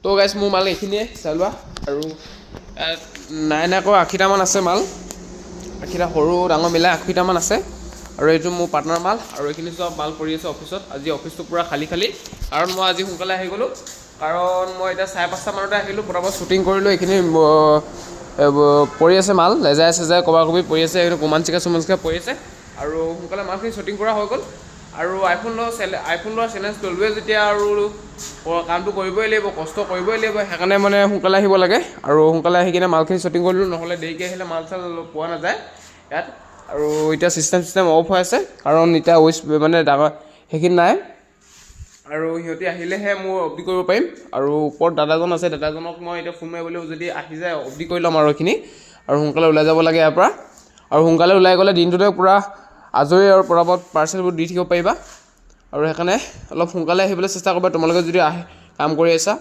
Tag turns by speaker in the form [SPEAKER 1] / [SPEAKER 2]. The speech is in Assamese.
[SPEAKER 1] তো গাইছ মোৰ মাল এইখিনিয়ে চাই লোৱা আৰু নাইনাকৈ 80টামান আছে মাল 80টা সৰু ডাঙৰ মিলাই 80টামান আছে আৰু এইটো মোৰ পাৰ্টনাৰ মাল আৰু এইখিনি চব মাল পৰি আছে অফিচত আজি অফিচটো পুৰা খালী কাৰণ মই আজি সোনকালে আহি গ'লোঁ কাৰণ মই এতিয়া 5:30 মানতে আহিলোঁ পটাপট শ্বুটিং কৰিলোঁ এইখিনি পৰি আছে মাল লেজাই চেজাই কবাকবি পৰি আছে এইটো কোমাঞ্চিকা পৰি আছে আৰু সোনকালে মালখিনি শ্বুটিং কৰা হৈ গ'ল আৰু আইফোন লোৱাৰ চেলেঞ্জ ল'লোৱে যেতিয়া আৰু কামটো কৰিবই লাগিব কষ্ট কৰিবই লাগিব সেইকাৰণে মানে সোনকালে আহিব লাগে আৰু সোনকালে আহি কিনে মালখিনি শ্বুটিং কৰিলোঁ নহ'লে দেৰিকৈ আহিলে মাল চাল পোৱা নাযায় ইয়াত আৰু এতিয়া চিষ্টেম অফ হৈ আছে কাৰণ এতিয়া মানে ডাঙৰ সেইখিনি নাই আৰু সিহঁতি আহিলেহে মই অফ কৰিব পাৰিম আৰু ওপৰত দাদাজন আছে দাদাজনক মই এতিয়া ফোন মাৰিবলৈ যদি আহি যায় অফ কৰি ল'ম আৰু এইখিনি আৰু সোনকালে ওলাই যাব লাগে ইয়াৰ পৰা আৰু সোনকালে ওলাই গ'লে দিনটোতে পূৰা আজৰি আৰু পৰাপত পাৰ্চেলবোৰ দি থাকিব পাৰিবা আৰু সেইকাৰণে অলপ সোনকালে আহিবলৈ চেষ্টা কৰিবা তোমালোকে যদি কাম কৰি আছা